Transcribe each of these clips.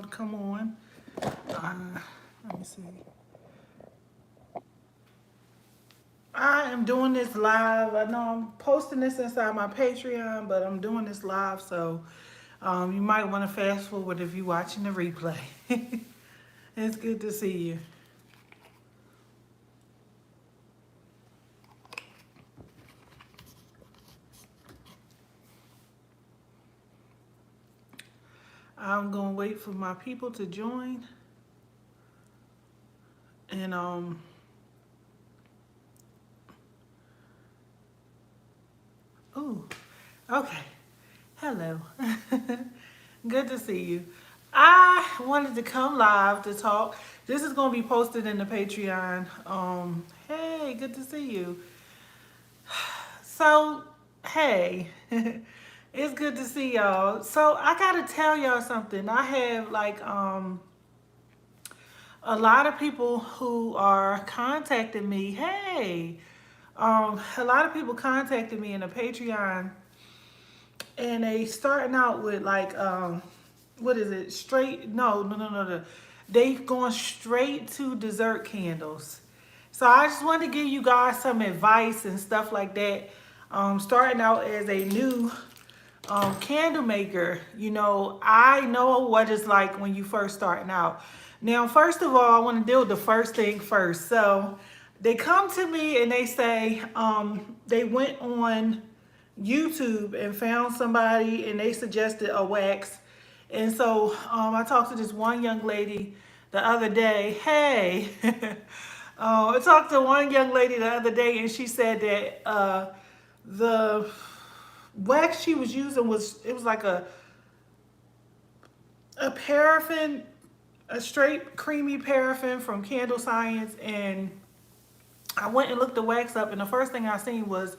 y'all to come on. Let me see. I am doing this live. I know I'm posting this inside my Patreon, but I'm doing this live, so you might want to fast forward if you're watching the replay. It's good to see you. I'm gonna wait for my people to join, and oh, okay. Hello. Good to see you. I wanted to come live to talk. This is going to be posted in the Patreon. Hey, good to see you. So, hey, it's good to see y'all. So, I got to tell y'all something. I have like a lot of people who are contacting me. Hey, a lot of people contacted me in the Patreon, and they starting out with like what is it? Straight? No. They've gone straight to dessert candles. So I just wanted to give you guys some advice and stuff like that. Starting out as a new candle maker, you know, I know what it's like when you first starting out. Now, first of all, I want to deal with the first thing first. So they come to me and they say they went on YouTube and found somebody and they suggested a wax. And so I talked to this one young lady the other day. Hey, I talked to one young lady the other day and she said that the wax she was using was like a paraffin, a straight creamy paraffin from Candle Science. And I went and looked the wax up, and the first thing I seen was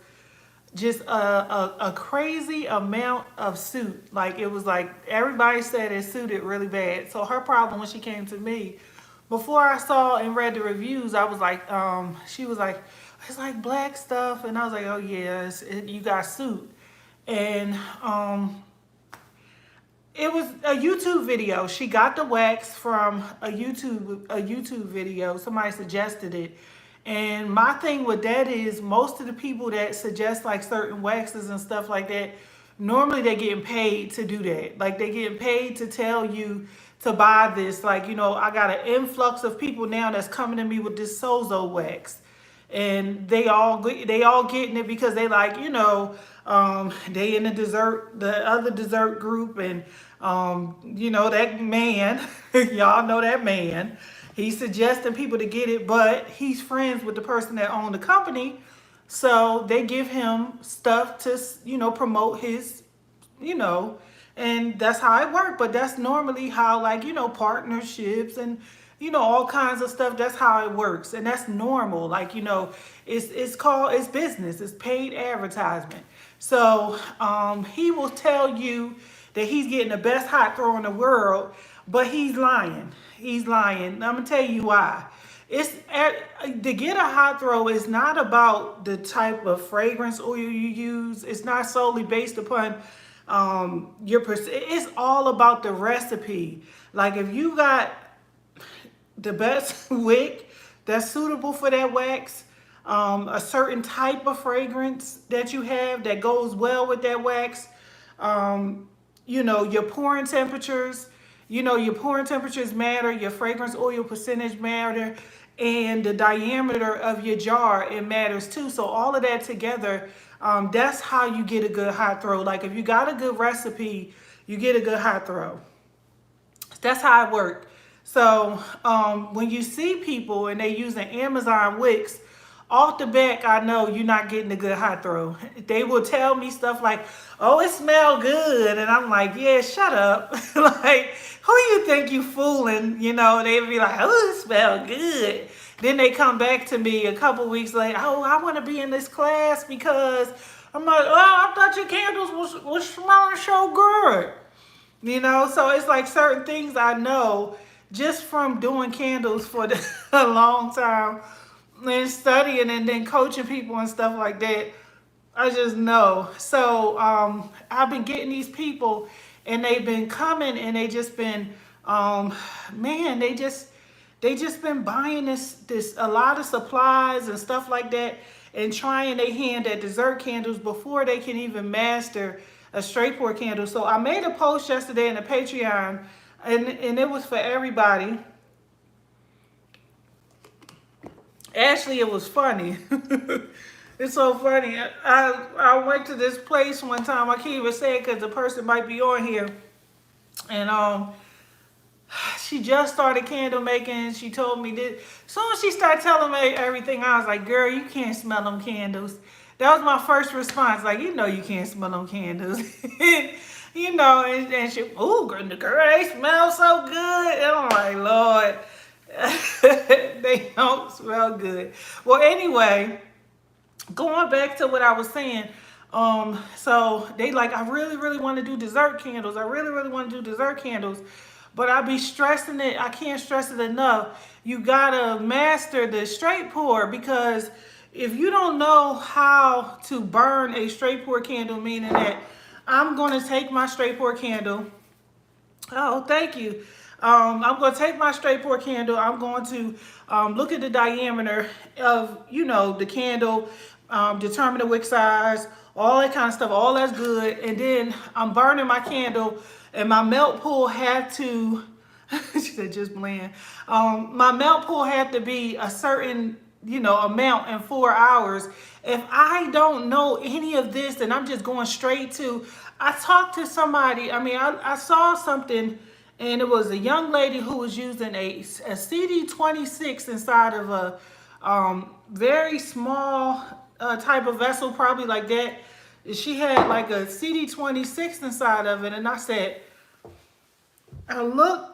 just a crazy amount of soot. Like, it was like everybody said it suited really bad. So her problem when she came to me, before I saw and read the reviews, I was like, she was like, it's like black stuff. And I was like, oh yeah, you got soot. And it was a YouTube video. She got the wax from a YouTube video. Somebody suggested it. And my thing with that is most of the people that suggest like certain waxes and stuff like that, normally they're getting paid to do that. Like, they getting paid to tell you to buy this. Like, you know, I got an influx of people now that's coming to me with this Sozo wax. And they all getting it because they like, you know, they in the other dessert group, and you know, that man, y'all know that man. He's suggesting people to get it, but he's friends with the person that owned the company, so they give him stuff to, you know, promote his, you know, and that's how it works. But that's normally how, like, you know, partnerships and, you know, all kinds of stuff, that's how it works. And that's normal. Like, you know, it's business. It's paid advertisement. So he will tell you that he's getting the best hot throw in the world, but he's lying. He's lying. I'm gonna tell you why. To get a hot throw is not about the type of fragrance oil you use. It's not solely based upon it's all about the recipe. Like, if you got the best wick that's suitable for that wax, a certain type of fragrance that you have that goes well with that wax, you know, your pouring temperatures, matter, your fragrance oil percentage matter, and the diameter of your jar, it matters too. So all of that together, that's how you get a good hot throw. Like, if you got a good recipe, you get a good hot throw. That's how it works. So when you see people and they using Amazon wicks, off the back, I know you're not getting a good hot throw. They will tell me stuff like, oh, it smells good. And I'm like, yeah, shut up. Like, who you think you fooling? You know, they'll be like, oh, it smells good. Then they come back to me a couple weeks later, oh, I want to be in this class because I'm like, oh, I thought your candles was smelling so good. You know, so it's like certain things I know just from doing candles for a long time and studying and then coaching people and stuff like that. I just know. So I've been getting these people and they've been coming and they just been Um, man, they just been buying this a lot of supplies and stuff like that, and trying their hand at dessert candles before they can even master a straight pour candle. So I made a post yesterday in the Patreon, and it was for everybody. Actually, it was funny. It's so funny. I went to this place one time. I can't even say it because the person might be on here. And she just started candle making. She told me this. As soon as she started telling me everything, I was like, girl, you can't smell them candles. That was my first response. Like, you know you can't smell them candles. You know, and she, ooh, girl, they smell so good. And I'm like, Lord, they don't smell good. Well, anyway, going back to what I was saying, so they like, I really, really want to do dessert candles. I really, really want to do dessert candles, but I be stressing it. I can't stress it enough. You gotta master the straight pour, because if you don't know how to burn a straight pour candle, meaning that I'm gonna take my straight pour candle. Oh, thank you. I'm going to take my straight pour candle. I'm going to look at the diameter of, you know, the candle, determine the wick size, all that kind of stuff. All that's good. And then I'm burning my candle, and my melt pool had to, she said just blend. My melt pool had to be a certain, you know, amount in 4 hours. If I don't know any of this and I'm just going straight to, I talked to somebody, I mean, I saw something, and it was a young lady who was using a CD26 inside of a very small type of vessel, probably like that. She had like a CD26 inside of it, and I said, I looked,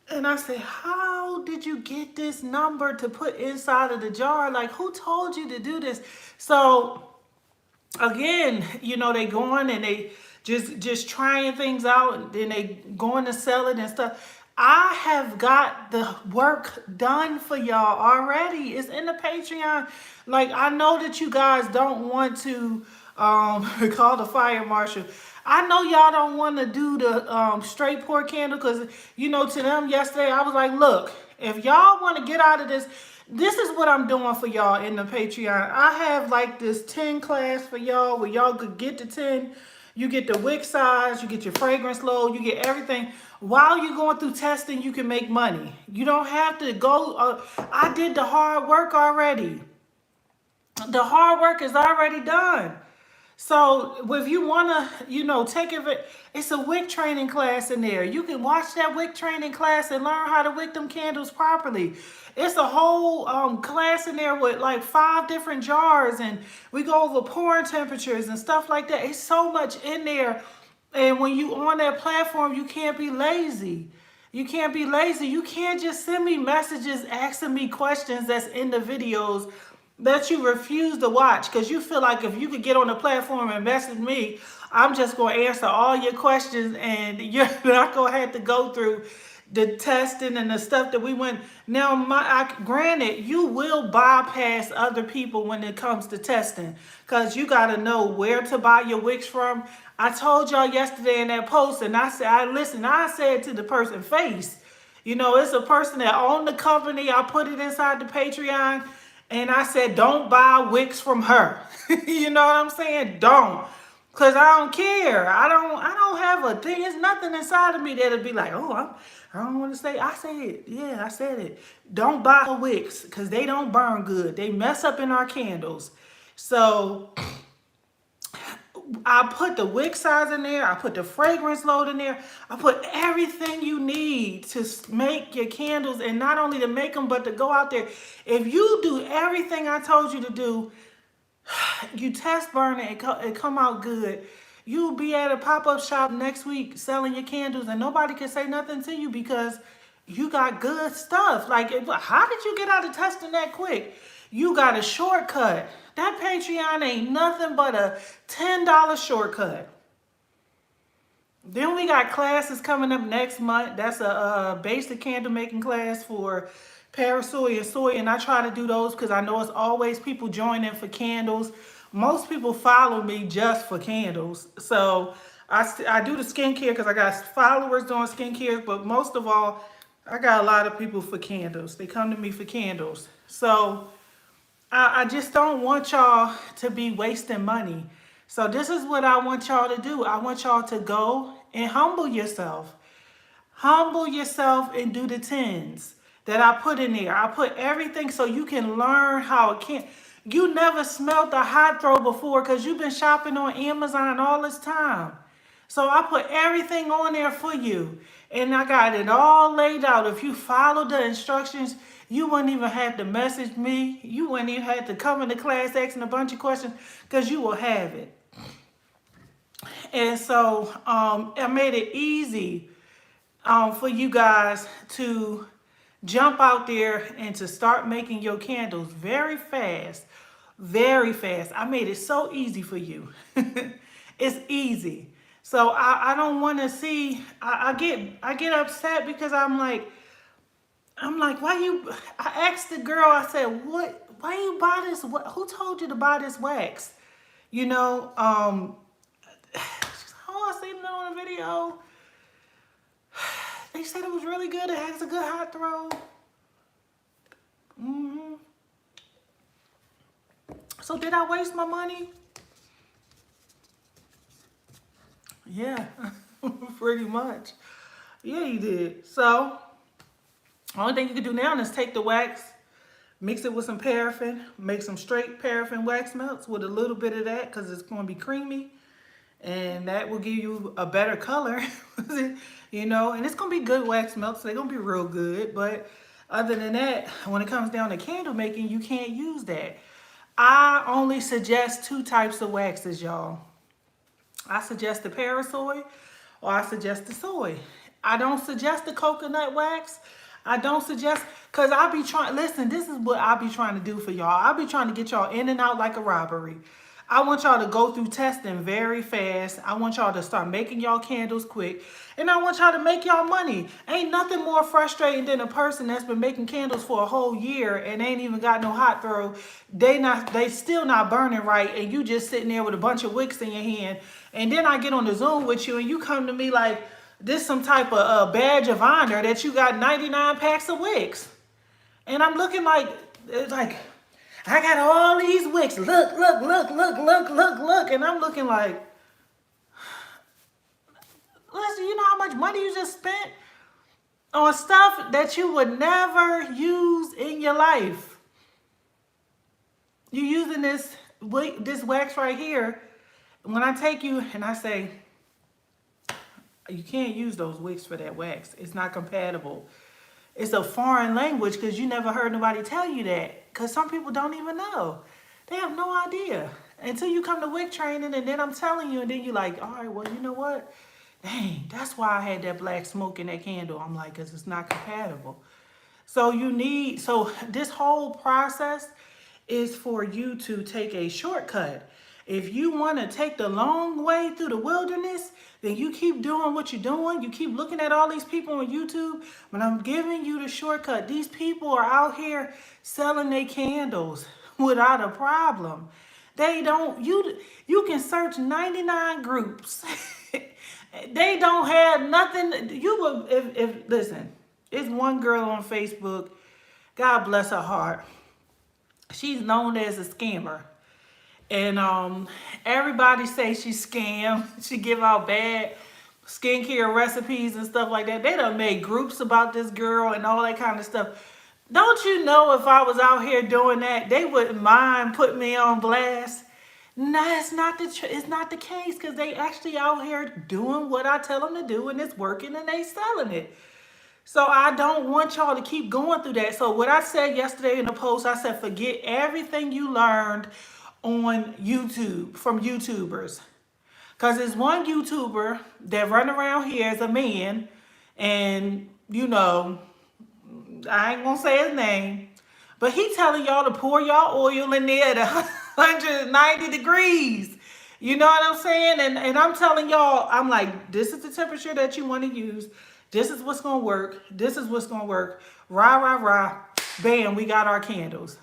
and I said, how did you get this number to put inside of the jar? Like, who told you to do this? So again, you know, they going and they just trying things out, and then they going to sell it and stuff. I have got the work done for y'all already. It's in the Patreon. Like, I know that you guys don't want to call the fire marshal. I know y'all don't want to do the straight pour candle, because, you know, to them yesterday, I was like, look, if y'all want to get out of this, this is what I'm doing for y'all in the Patreon. I have like this 10 class for y'all where y'all could get the 10. You get the wick size, you get your fragrance load, you get everything. While you're going through testing, you can make money. You don't have to go, I did the hard work already. The hard work is already done. So if you want to, you know, take it, it's a wick training class in there. You can watch that wick training class and learn how to wick them candles properly. It's a whole class in there with like 5 different jars, and we go over pouring temperatures and stuff like that. It's so much in there. And when you on that platform, you can't be lazy. You can't be lazy. You can't just send me messages asking me questions that's in the videos that you refuse to watch, because you feel like if you could get on the platform and message me, I'm just going to answer all your questions, and you're not going to have to go through the testing and the stuff that we went. Now, granted, you will bypass other people when it comes to testing, because you got to know where to buy your wicks from. I told y'all yesterday in that post, and I said to the person face, you know, it's a person that owned the company. I put it inside the Patreon. And I said, don't buy wicks from her. You know what I'm saying? Don't. Because I don't care. I don't have a thing. There's nothing inside of me that'll be like, oh, I don't want to say. I said it. Yeah, I said it. Don't buy wicks, because they don't burn good. They mess up in our candles. So I put the wick size in there. I put the fragrance load in there. I put everything you need to make your candles, and not only to make them, but to go out there. If you do everything I told you to do, you test burn it, it come out good, you'll be at a pop-up shop next week selling your candles, and nobody can say nothing to you because you got good stuff. Like, how did you get out of testing that quick? You got a shortcut. That Patreon ain't nothing but a $10 shortcut. Then we got classes coming up next month. That's a basic candle making class for Parasoy and Soy, and I try to do those because I know it's always people joining for candles. Most people follow me just for candles, so I do the skincare because I got followers doing skincare, but most of all, I got a lot of people for candles. They come to me for candles. So I just don't want y'all to be wasting money. So this is what I want y'all to do. I want y'all to go and humble yourself. Humble yourself and do the tens that I put in there. I put everything so you can learn how it can. You never smelled a hot throw before because you've been shopping on Amazon all this time. So I put everything on there for you. And I got it all laid out. If you follow the instructions, you wouldn't even have to message me. You wouldn't even have to come into class asking a bunch of questions because you will have it. And so I made it easy for you guys to jump out there and to start making your candles very fast. Very fast. I made it so easy for you. It's easy. So I don't want to see, I get upset because I'm like, why you, I asked the girl, I said, why you buy this? Who told you to buy this wax? You know, she's like, oh, I seen it on a video. They said it was really good. It has a good hot throw. So did I waste my money? Yeah, pretty much. Yeah, you did. So, only thing you can do now is take the wax, mix it with some paraffin, make some straight paraffin wax melts with a little bit of that because it's going to be creamy. And that will give you a better color, you know. And it's going to be good wax melts. They're going to be real good. But other than that, when it comes down to candle making, you can't use that. I only suggest 2 types of waxes, y'all. I suggest the parasoy or I suggest the soy. I don't suggest the coconut wax. I don't suggest, because I be trying, listen, this is what I be trying to do for y'all. I be trying to get y'all in and out like a robbery. I want y'all to go through testing very fast. I want y'all to start making y'all candles quick. And I want y'all to make y'all money. Ain't nothing more frustrating than a person that's been making candles for a whole year and ain't even got no hot throw. They still not burning right, and you just sitting there with a bunch of wicks in your hand. And then I get on the Zoom with you and you come to me like this some type of badge of honor that you got 99 packs of wicks. And I'm looking like, it's like, I got all these wicks. Look. And I'm looking like, listen, you know how much money you just spent on stuff that you would never use in your life. You're using this wax right here. When I take you and I say, you can't use those wicks for that wax. It's not compatible. It's a foreign language because you never heard nobody tell you that. Because some people don't even know. They have no idea. Until you come to wick training and then I'm telling you and then you're like, all right, well, you know what? Dang, that's why I had that black smoke in that candle. I'm like, because it's not compatible. So this whole process is for you to take a shortcut. If you want to take the long way through the wilderness, then you keep doing what you're doing. You keep looking at all these people on YouTube. But I'm giving you the shortcut. These people are out here selling their candles without a problem. They don't, you can search 99 groups. They don't have nothing. Listen, it's one girl on Facebook. God bless her heart. She's known as a scammer. And everybody say she scam. She give out bad skincare recipes and stuff like that. They done made groups about this girl and all that kind of stuff. Don't you know if I was out here doing that, they wouldn't mind putting me on blast? No, it's not the case because they actually out here doing what I tell them to do and it's working and they selling it. So I don't want y'all to keep going through that. So what I said yesterday in the post, I said, forget everything you learned on YouTube from YouTubers. Because there's one YouTuber that run around here as a man and, you know, I ain't going to say his name, but he telling y'all to pour y'all oil in there at 190 degrees. You know what I'm saying? And I'm telling y'all, I'm like, this is the temperature that you want to use. This is what's going to work. This is what's going to work. Rah, rah, rah. Bam, we got our candles.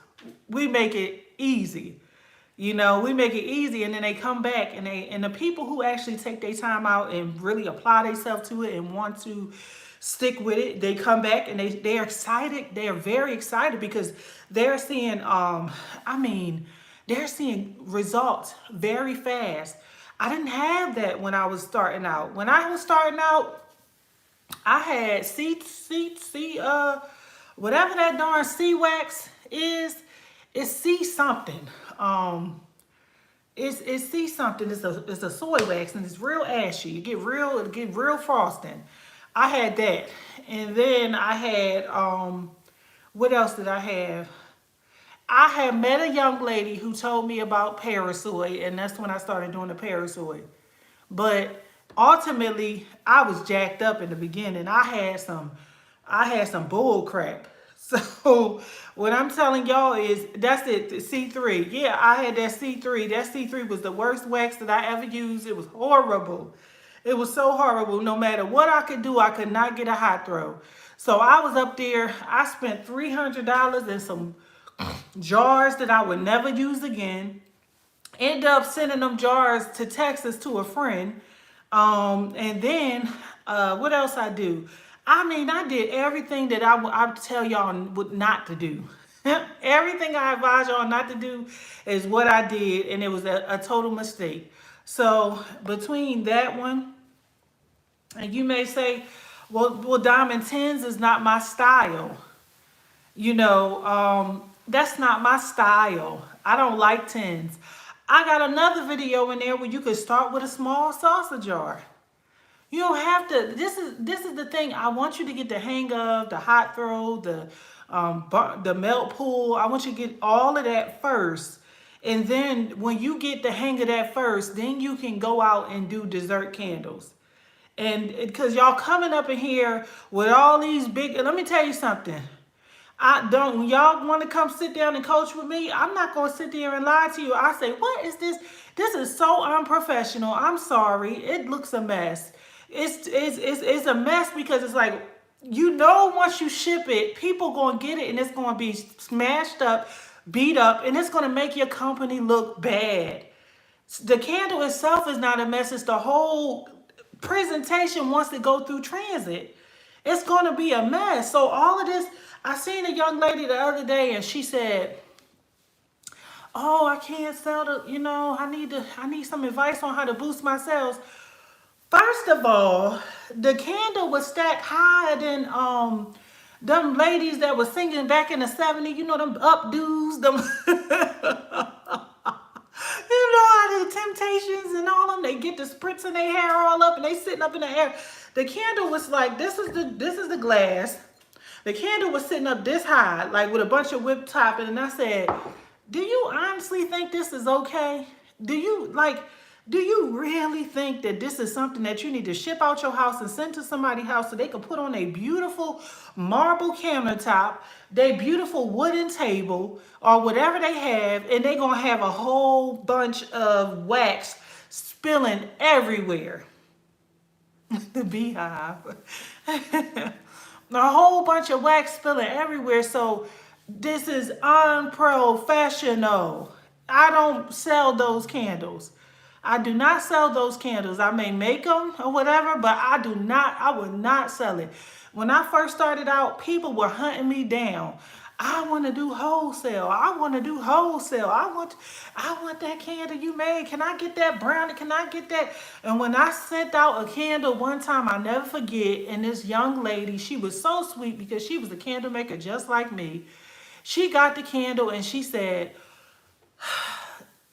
We make it easy. We make it easy, and then they come back, and the people who actually take their time out and really apply themselves to it and want to stick with it, they come back and they're excited. They're very excited because they're seeing I mean, they're seeing results very fast. I didn't have that when I was starting out. When I was starting out, I had whatever that darn C wax is. It's C something. Um, it's C something. It's a soy wax and it's real ashy. It get real frosting. I had that, and then I had what else did I have? I had met a young lady who told me about Parasoy, and that's when I started doing the Parasoy. But ultimately, I was jacked up in the beginning. I had some bull crap. So what I'm telling y'all is that's it, the C3. Yeah, I had that C3. That C3 was the worst wax that I ever used. It was horrible. It was so horrible. No matter what I could do, I could not get a hot throw. So I was up there. I spent $300 in some jars that I would never use again. End up sending them jars to Texas to a friend. And then what else I do? I mean, I did everything that I would tell y'all not to do. Everything I advise y'all not to do is what I did, and it was a total mistake. So between that one, and you may say, well, diamond tens is not my style. That's not my style. I don't like tins. I got another video in there where you could start with a small salsa jar. You don't have to. This is the thing. I want you to get the hang of the hot throw, the melt pool. I want you to get all of that first, and then when you get the hang of that first, then you can go out and do dessert candles. And because y'all coming up in here with all these big, let me tell you something. I don't, when y'all want to come sit down and coach with me, I'm not going to sit there and lie to you. I say, what is this? This is so unprofessional. I'm sorry. It looks a mess. It's a mess because it's like, once you ship it, people going to get it and it's going to be smashed up, beat up, and it's going to make your company look bad. The candle itself is not a mess. It's the whole presentation once it go through transit. It's going to be a mess. So all of this, I seen a young lady the other day and she said, oh, I can't sell I need some advice on how to boost my sales. First of all, the candle was stacked higher than them ladies that was singing back in the 70s, them updos, them how the Temptations and all of them, they get the spritz in their hair all up and they sitting up in the air. The candle was like, this is the glass. The candle was sitting up this high, like with a bunch of whipped top. And I said, do you honestly think this is okay? Do you really think that this is something that you need to ship out your house and send to somebody's house so they can put on a beautiful marble countertop, their beautiful wooden table, or whatever they have, and they're going to have a whole bunch of wax spilling everywhere? The beehive. A whole bunch of wax spilling everywhere. So this is unprofessional. I don't sell those candles. I do not sell those candles. I may make them or whatever, but I would not sell it. When I first started out, people were hunting me down. I want to do wholesale. I want to do wholesale. I want that candle you made. Can I get that brownie? Can I get that? And when I sent out a candle one time, I'll never forget, and this young lady, she was so sweet because she was a candle maker just like me. She got the candle and she said,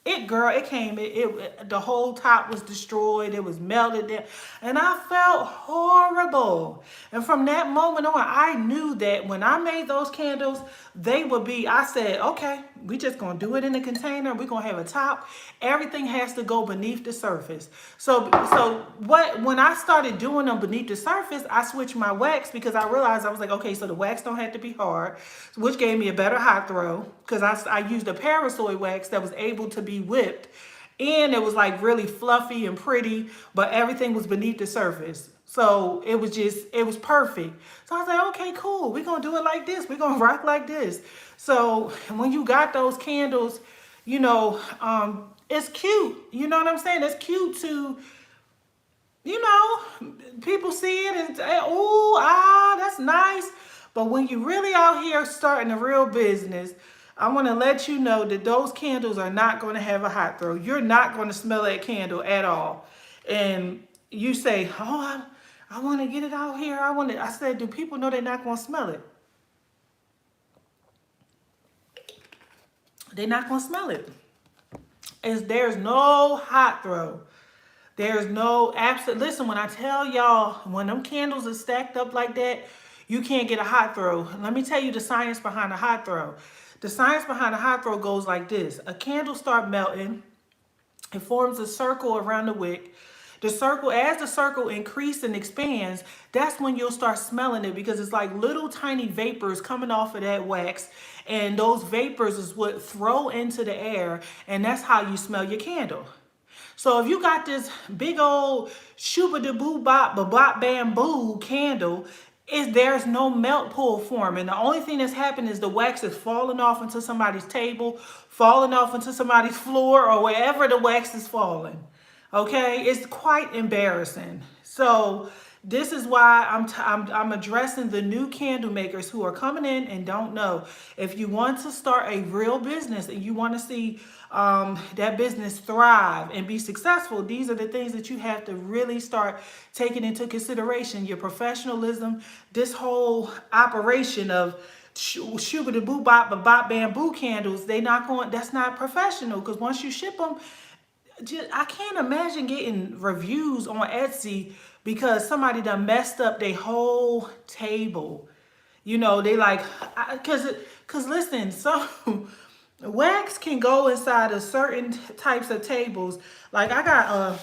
the whole top was destroyed. It was melted there. And I felt horrible. And from that moment on, I knew that when I made those candles, I said, okay, we just going to do it in a container. We're going to have a top. Everything has to go beneath the surface. So when I started doing them beneath the surface, I switched my wax because I realized, I was like, okay, so the wax don't have to be hard, which gave me a better hot throw because I used a Parasoy wax that was able to be whipped, and it was like really fluffy and pretty, but everything was beneath the surface. So it was perfect. So I was like, okay, cool. We're going to do it like this. We're going to rock like this. So when you got those candles, it's cute. You know what I'm saying? It's cute to, you know, people see it and say, oh, that's nice. But when you really out here starting a real business, I want to let you know that those candles are not going to have a hot throw. You're not going to smell that candle at all. And you say, oh, I want to get it out here. I said, do people know they're not going to smell it? They're not going to smell it. There's no hot throw. There's no absolute. Listen, when I tell y'all, when them candles are stacked up like that, you can't get a hot throw. Let me tell you the science behind a hot throw. The science behind a hot throw goes like this. A candle start melting. It forms a circle around the wick. As the circle increases and expands, that's when you'll start smelling it, because it's like little tiny vapors coming off of that wax. And those vapors is what throw into the air. And that's how you smell your candle. So if you got this big old shooba da boo bop ba bop bamboo candle, there's no melt pool forming. The only thing that's happened is the wax is falling off into somebody's table, falling off into somebody's floor, or wherever the wax is falling. Okay, it's quite embarrassing. So this is why I'm addressing the new candle makers who are coming in and don't know. If you want to start a real business and you want to see that business thrive and be successful, these are the things that you have to really start taking into consideration. Your professionalism, this whole operation of shooba da boo bop ba bop bamboo candles, that's not professional, because once you ship them, I can't imagine getting reviews on Etsy because somebody done messed up their whole table. They like, cause listen, so wax can go inside of certain types of tables. Like I got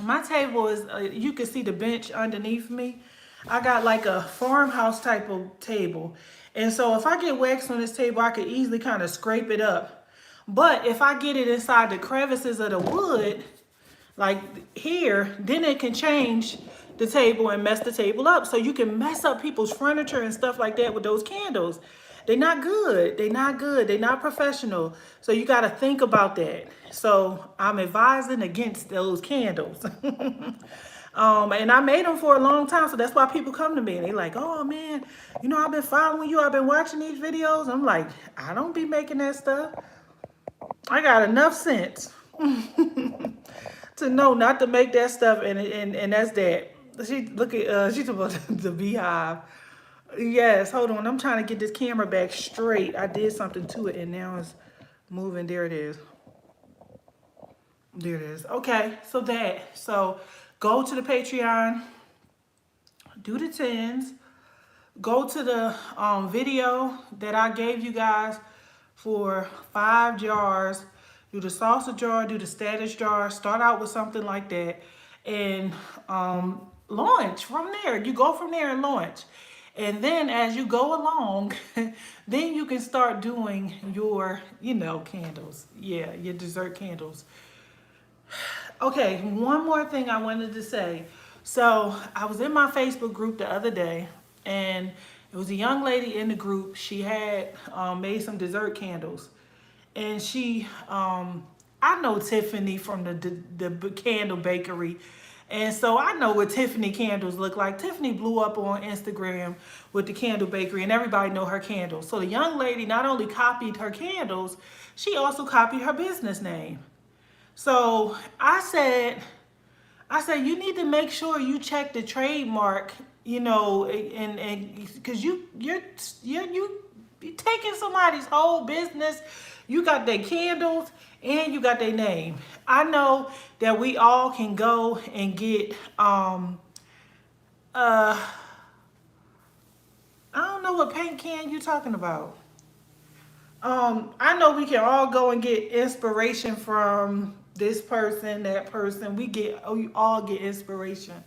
my table is, you can see the bench underneath me. I got like a farmhouse type of table. And so if I get wax on this table, I could easily kind of scrape it up. But if I get it inside the crevices of the wood, like here, then it can change the table and mess the table up. So you can mess up people's furniture and stuff like that with those candles. They're not good. They're not good. They're not professional. So you got to think about that. So I'm advising against those candles. And I made them for a long time. So that's why people come to me and they're like, oh man, I've been following you. I've been watching these videos. I'm like, I don't be making that stuff. I got enough sense to know not to make that stuff, and that's that. She's about the beehive. Yes, hold on. I'm trying to get this camera back straight. I did something to it, and now it's moving. There it is. There it is. Okay, so go to the Patreon, do the 10s, go to the video that I gave you guys for 5 jars. Do the salsa jar, do the status jar, start out with something like that, and launch from there. You go from there and launch. And then as you go along, then you can start doing your, candles. Yeah, your dessert candles. Okay, one more thing I wanted to say. So I was in my Facebook group the other day, and it was a young lady in the group. She had made some dessert candles. And she, I know Tiffany from the candle bakery. And so I know what Tiffany candles look like. Tiffany blew up on Instagram with the candle bakery, and everybody know her candles. So the young lady not only copied her candles, she also copied her business name. So I said, you need to make sure you check the trademark, and because you're taking somebody's whole business. You got their candles and you got their name. I know that we all can go and get I don't know what paint can you talking about. I know we can all go and get inspiration from this person, that person. We all get inspiration.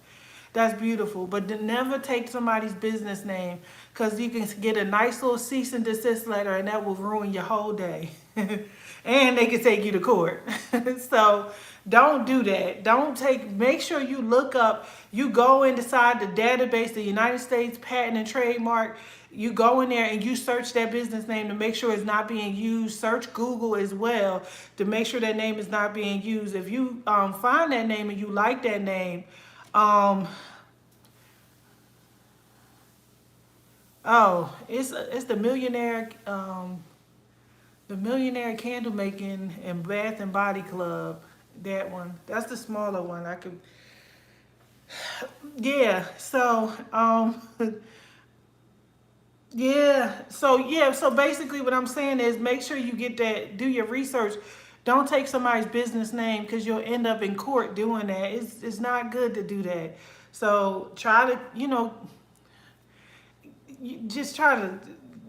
That's beautiful. But never take somebody's business name, because you can get a nice little cease and desist letter and that will ruin your whole day. and they can take you to court. So don't do that. Make sure you look up, you go inside the database, the United States Patent and Trademark. You go in there and you search that business name to make sure it's not being used. Search Google as well to make sure that name is not being used. If you find that name and you like that name, um, oh, it's the Millionaire Candle Making and Bath and Body Club. That one. That's the smaller one. I could. Yeah. So So basically, what I'm saying is, make sure you get that. Do your research. Don't take somebody's business name, because you'll end up in court doing that. It's not good to do that. So try to, you just try to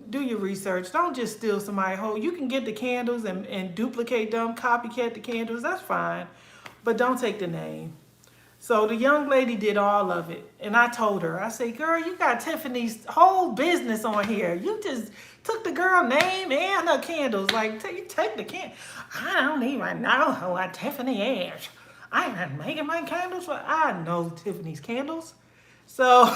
do your research. Don't just steal somebody's whole. You can get the candles and duplicate them, copycat the candles. That's fine, but don't take the name. So the young lady did all of it. And I told her, I said, girl, you got Tiffany's whole business on here. You just took the girl name and her candles. Like, you take the candle. I don't even know what Tiffany is. I'm not making my candles. I know Tiffany's candles. So,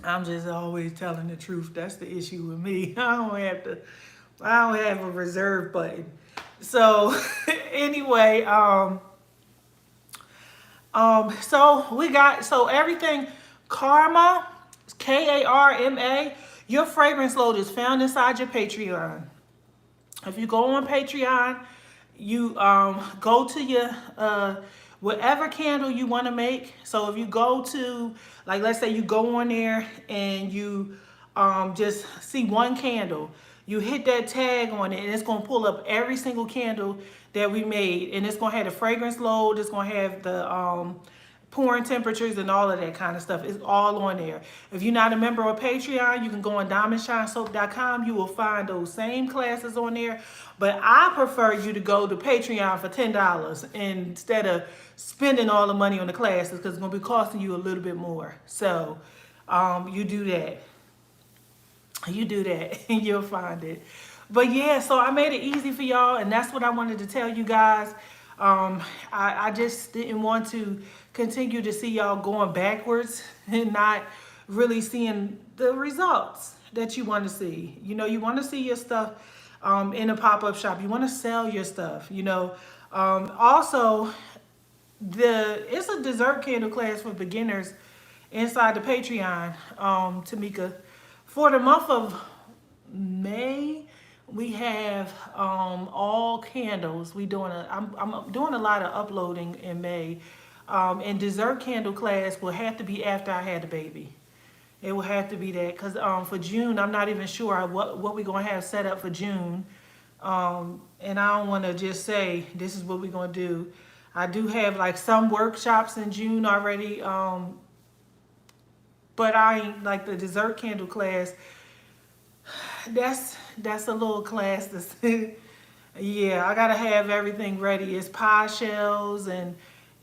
I'm just always telling the truth. That's the issue with me. I don't have a reserve button. So anyway, so everything Karma, Karma, your fragrance load is found inside your Patreon. If you go on Patreon, you go to your whatever candle you want to make. So if you go to, like, let's say you go on there and you just see one candle, you hit that tag on it, and it's going to pull up every single candle that we made, and it's going to have the fragrance load, it's going to have the pouring temperatures and all of that kind of stuff. It's all on there. If you're not a member of Patreon, you can go on diamondshinesoap.com. You will find those same classes on there. But I prefer you to go to Patreon for $10 instead of spending all the money on the classes, because it's going to be costing you a little bit more. So you do that. And you'll find it. But yeah, so I made it easy for y'all, and that's what I wanted to tell you guys. I just didn't want to continue to see y'all going backwards and not really seeing the results that you want to see. You want to see your stuff in a pop-up shop. You want to sell your stuff. Also, it's a dessert candle class for beginners inside the Patreon, Tamika. For the month of May, we have all candles. I'm doing a lot of uploading in May. And dessert candle class will have to be after I had the baby. It will have to be that, because for June, I'm not even sure what we're going to have set up for June. And I don't want to just say this is what we're going to do. I do have like some workshops in June already. But I ain't like the dessert candle class. That's a little class. Yeah, I gotta have everything ready. It's pie shells and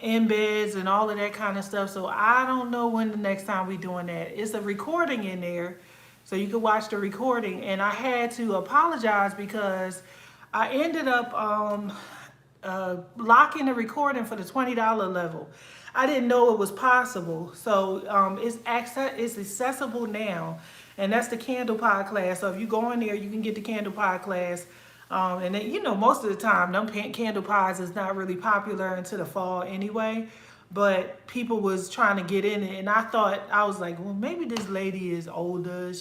embeds and all of that kind of stuff. So I don't know when the next time we doing that. It's a recording in there, so you can watch the recording. And I had to apologize because I ended up locking the recording for the $20 level. I didn't know it was possible. So it's accessible now. And that's the candle pie class. So if you go in there, you can get the candle pie class. And then, most of the time, them candle pies is not really popular until the fall anyway. But people was trying to get in it. And I was like, well, maybe this lady is older.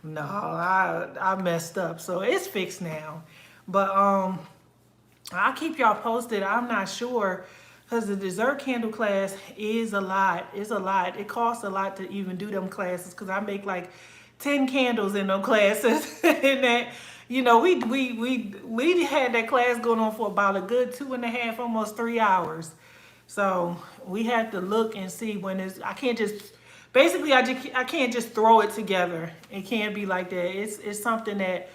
No, I messed up. So it's fixed now. But I'll keep y'all posted. I'm not sure, because the dessert candle class is a lot. It's a lot. It costs a lot to even do them classes, because I make like 10 candles in them classes. And that, we had that class going on for about a good 2.5, almost 3 hours. So we have to look and see when I can't just throw it together. It can't be like that. It's something that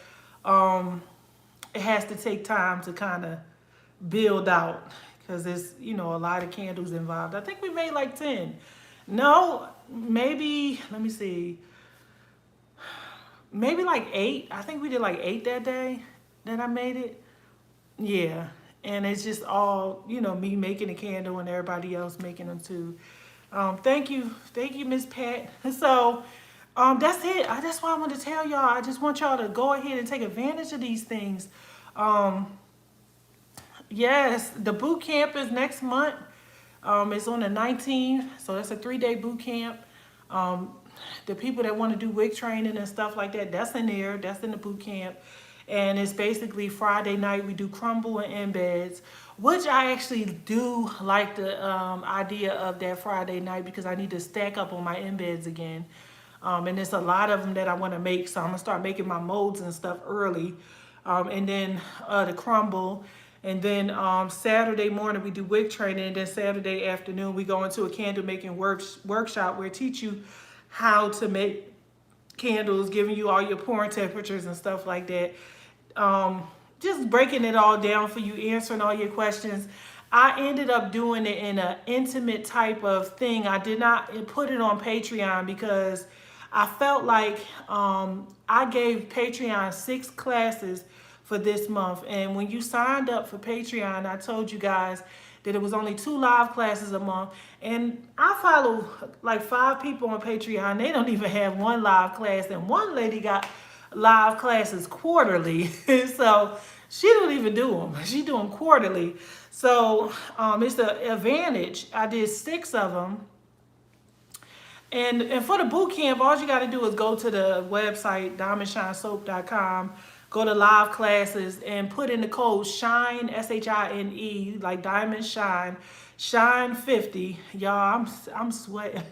it has to take time to kind of build out, because there's a lot of candles involved. I think we made like 10. No, maybe, let me see. maybe like 8. I think we did like 8 that day that I made it. Yeah. And it's just all, me making a candle and everybody else making them too. Thank you, Miss Pat. So, that's it. That's why I want to tell y'all. I just want y'all to go ahead and take advantage of these things. Um, yes, the boot camp is next month. It's on the 19th, so that's a 3-day boot camp. Um, the people that want to do wig training and stuff like that, that's in there. That's in the boot camp. And it's basically Friday night. We do crumble and embeds, which I actually do like the idea of that Friday night because I need to stack up on my embeds again. And there's a lot of them that I want to make, so I'm going to start making my molds and stuff early. And then the crumble. And then Saturday morning we do wig training, and then Saturday afternoon we go into a candle making workshop where I teach you how to make candles, giving you all your pouring temperatures and stuff like that. Just breaking it all down for you, answering all your questions. I ended up doing it in an intimate type of thing. I did not put it on Patreon because I felt like I gave Patreon 6 classes for this month. And when you signed up for Patreon, I told you guys that it was only 2 live classes a month. And I follow like 5 people on Patreon. They don't even have 1 live class. And one lady got live classes quarterly. So she don't even do them. She do them quarterly. So it's the advantage. I did 6 of them. And for the boot camp, all you got to do is go to the website, diamondshinesoap.com, go to live classes, and put in the code SHINE, SHINE, like Diamond Shine, Shine 50. Y'all, I'm sweating.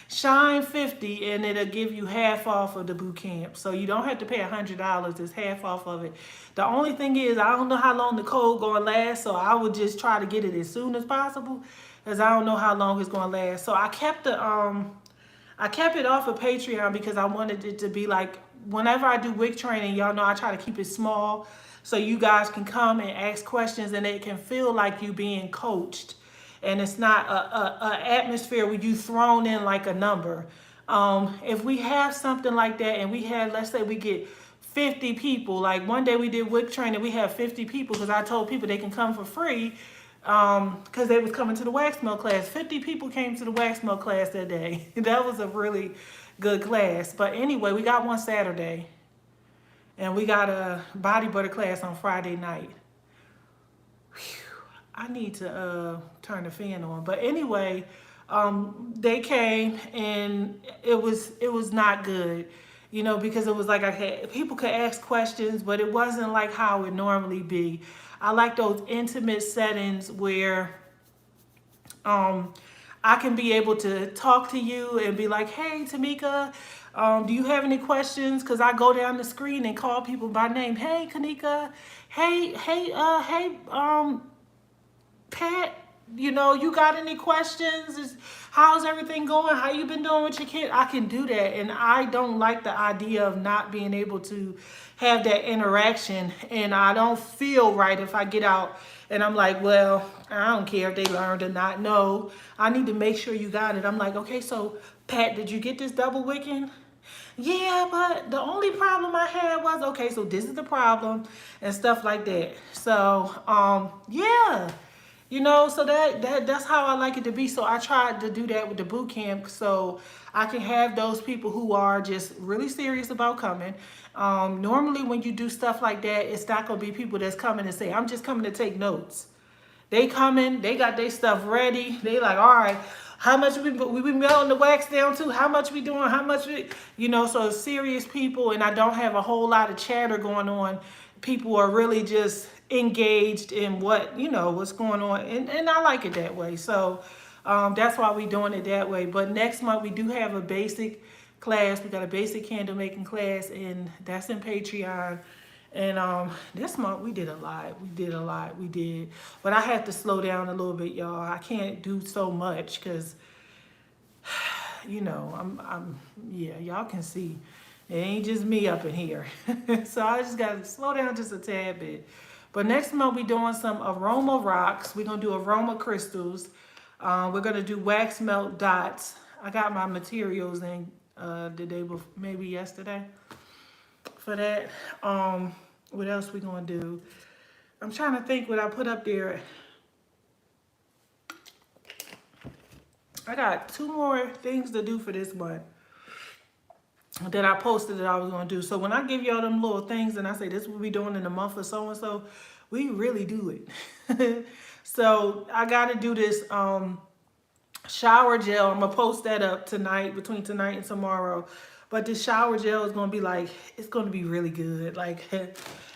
Shine 50, and it'll give you half off of the boot camp. So you don't have to pay $100. It's half off of it. The only thing is, I don't know how long the code gonna last, so I would just try to get it as soon as possible, because I don't know how long it's gonna last. So I kept it off of Patreon because I wanted it to be like, whenever I do wig training, y'all know I try to keep it small so you guys can come and ask questions and it can feel like you being coached. And it's not a atmosphere where you thrown in like a number. If we have something like that and we had, let's say we get 50 people, like one day we did wig training, we had 50 people because I told people they can come for free because they was coming to the wax melt class. 50 people came to the wax melt class that day. That was a really good class. But anyway, we got one Saturday and we got a body butter class on Friday night. I need to turn the fan on. But anyway, they came and it was not good, because it was like people could ask questions, but it wasn't like how it normally be. I like those intimate settings where I can be able to talk to you and be like, hey, Tamika, do you have any questions? Because I go down the screen and call people by name. Hey, Kanika. Hey, Pat, you got any questions? How's everything going? How you been doing with your kid? I can do that. And I don't like the idea of not being able to have that interaction. And I don't feel right if I get out and I'm like, well, I don't care if they learned or not. No, I need to make sure you got it. I'm like, okay, so Pat, did you get this double wicking? Yeah, but the only problem I had was, okay, so this is the problem and stuff like that. So, yeah. So that's how I like it to be. So I tried to do that with the boot camp so I can have those people who are just really serious about coming. Normally when you do stuff like that, it's not going to be people that's coming and say, I'm just coming to take notes. They coming, they got their stuff ready. They like, all right, how much we melting the wax down to? How much we doing? How much so serious people, and I don't have a whole lot of chatter going on. People are really just engaged in what's going on, and I like it that way. So that's why we're doing it that way. But next month we do have a basic class. We got a basic candle making class, and that's in Patreon. And this month we did a lot. But I had to slow down a little bit, y'all. I can't do so much because y'all can see it ain't just me up in here. So I just got to slow down just a tad bit. But next month we're doing some aroma rocks. We're going to do aroma crystals. We're going to do wax melt dots. I got my materials in the day before, maybe yesterday. for that. What else we gonna do? I'm trying to think what I put up there. I got 2 more things to do for this month that I posted that I was gonna do. So when I give y'all them little things and I say this will be doing in the month of so and so, we really do it. So I gotta do this shower gel. I'm gonna post that up tonight, between tonight and tomorrow. But this shower gel is gonna be like, it's gonna be really good. Like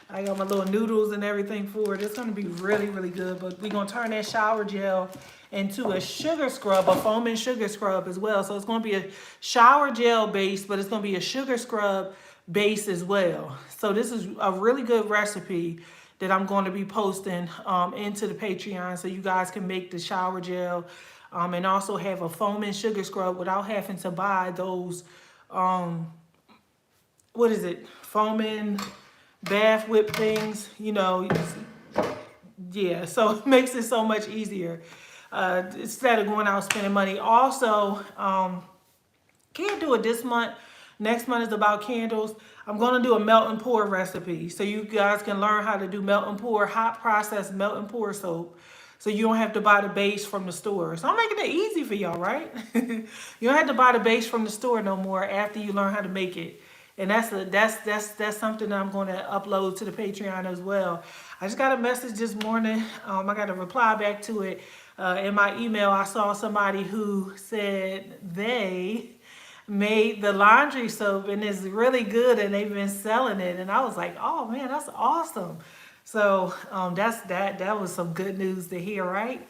I got my little noodles and everything for it. It's gonna be really, really good. But we're gonna turn that shower gel into a sugar scrub, a foaming sugar scrub as well. So it's gonna be a shower gel base, but it's gonna be a sugar scrub base as well. So this is a really good recipe that I'm going to be posting into the Patreon, so you guys can make the shower gel and also have a foaming sugar scrub without having to buy those, what is it, foaming bath whip things, you know. Yeah, so it makes it so much easier instead of going out spending money. Also, can't do it this month. Next month is about candles. I'm going to do a melt and pour recipe, so you guys can learn how to do melt and pour, hot process melt and pour soap, so you don't have to buy the base from the store. So I'm making it easy for y'all, right? You don't have to buy the base from the store no more after you learn how to make it. And that's something that I'm going to upload to the Patreon as well. I just got a message this morning. I got a reply back to it in my email. I saw somebody who said they made the laundry soap and it's really good and they've been selling it. And I was like, oh man, that's awesome. So that was some good news to hear, right?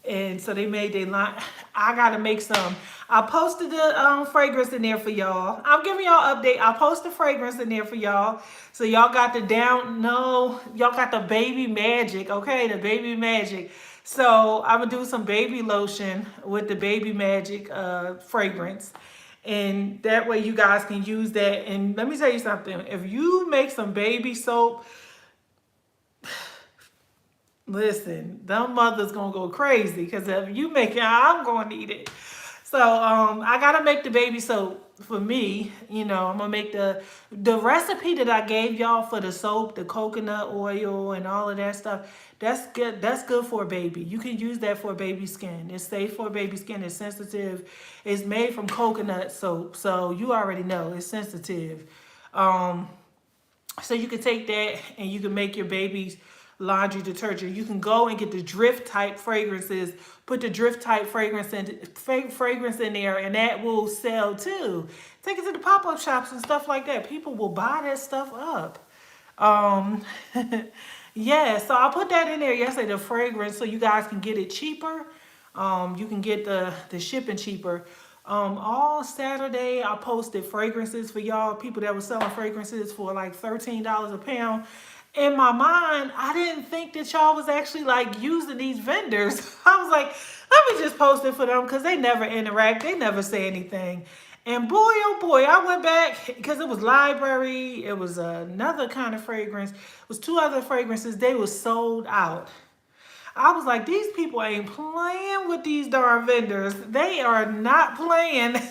And so they made their line. I gotta make some. I posted the fragrance in there for y'all. I'm giving y'all an update. I posted fragrance in there for y'all. So y'all got the y'all got the baby magic, okay? The baby magic. So I'm gonna do some baby lotion with the baby magic fragrance. And that way you guys can use that. And let me tell you something. If you make some baby soap, listen, them mothers gonna go crazy, because if you make it, I'm gonna need it. So I gotta make the baby soap for me. You know, I'm gonna make the recipe that I gave y'all for the soap, the coconut oil and all of that stuff. That's good. That's good for a baby. You can use that for baby skin. It's safe for baby skin. It's sensitive. It's made from coconut soap, so you already know it's sensitive. So you can take that and you can make your baby's laundry detergent. You can go and get the drift type fragrances, put the drift type fragrance in there, and that will sell too. Take it to the pop-up shops and stuff like that. People will buy that stuff up. Yeah, so I put that in there yesterday, the fragrance, so you guys can get it cheaper. You can get the shipping cheaper. All Saturday I posted fragrances for y'all, people that were selling fragrances for like $13 a pound. In my mind, I didn't think that y'all was actually like using these vendors. I was like, let me just post it for them, because they never interact. They never say anything. And boy, oh boy, I went back, because it was library. It was another kind of fragrance. It was 2 other fragrances. They were sold out. I was like, these people ain't playing with these darn vendors. They are not playing.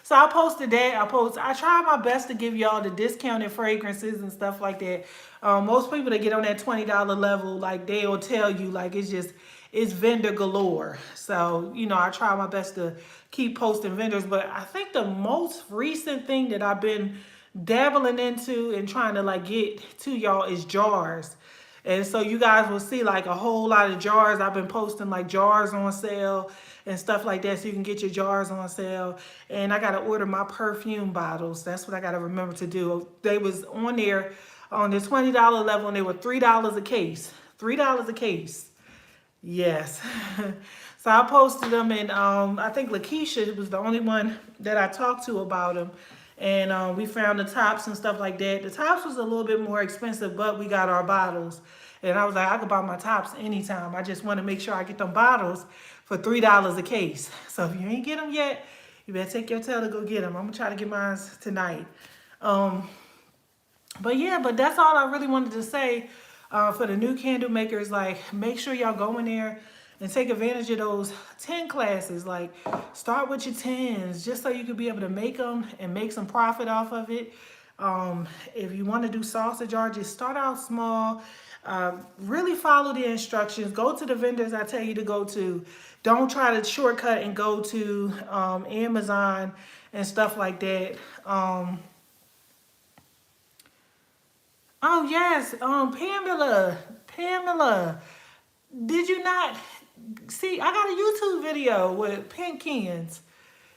So I posted that. I try my best to give y'all the discounted fragrances and stuff like that. Most people that get on that $20 level, like they'll tell you, like it's vendor galore. So, you know, I try my best to keep posting vendors. But I think the most recent thing that I've been dabbling into and trying to like get to y'all is jars. And so you guys will see like a whole lot of jars. I've been posting like jars on sale and stuff like that, so you can get your jars on sale. And I got to order my perfume bottles. That's what I got to remember to do. They was on there on the $20 level, and they were $3 a case. $3 a case. Yes. So I posted them, and I think Lakeisha was the only one that I talked to about them. And we found the tops and stuff like that. The tops was a little bit more expensive, but we got our bottles. And I was like, I could buy my tops anytime. I just want to make sure I get them bottles for $3 a case. So if you ain't get them yet, you better take your tail to go get them. I'm going to try to get mine tonight. But yeah, but that's all I really wanted to say for the new candle makers. Like, make sure y'all go in there and take advantage of those 10 classes. Like, start with your 10s just so you can be able to make them and make some profit off of it. If you want to do sausage jar, just start out small. Really follow the instructions. Go to the vendors I tell you to go to. Don't try to shortcut and go to Amazon and stuff like that. Oh yes, Pamela, did you not see? I got a YouTube video with paint cans.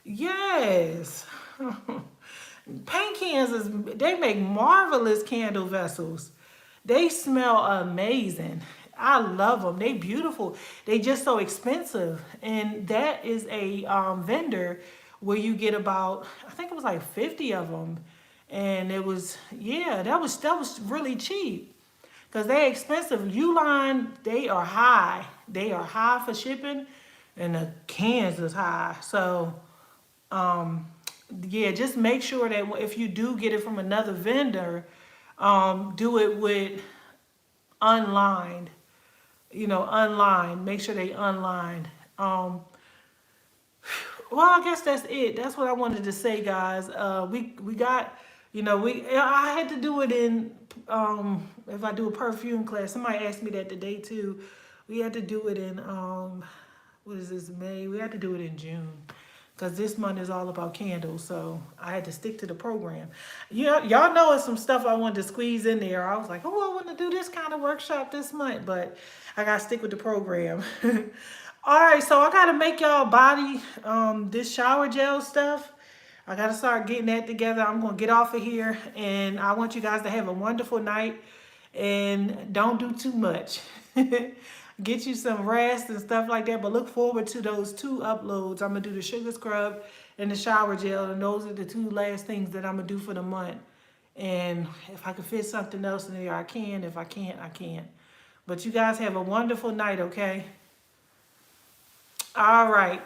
Yes. Paint cans is they make marvelous candle vessels. They smell amazing. I love them. They beautiful. They just so expensive. And that is a vendor where you get about I think it was like 50 of them. And it was yeah, that was really cheap. Cause they're expensive. Uline, they are high. They are high for shipping and the cans is high. So yeah, just make sure that if you do get it from another vendor, do it with unlined. You know, unlined. Make sure they unlined. Well, I guess that's it. That's what I wanted to say, guys. We got, you know, we I had to do it in if I do a perfume class. Somebody asked me that today too. We had to do it in what is this, May? We had to do it in June. Because this month is all about candles, so I had to stick to the program. Yeah, y'all know it's some stuff I wanted to squeeze in there. I was like, oh, I want to do this kind of workshop this month, but I got to stick with the program. All right, so I got to make y'all body this shower gel stuff. I got to start getting that together. I'm going to get off of here, and I want you guys to have a wonderful night, and don't do too much. Get you some rest and stuff like that, but look forward to those 2 uploads. I'm going to do the sugar scrub and the shower gel, and those are the 2 last things that I'm going to do for the month. And if I can fit something else in there, I can. If I can't, I can't. But you guys have a wonderful night, okay? All right.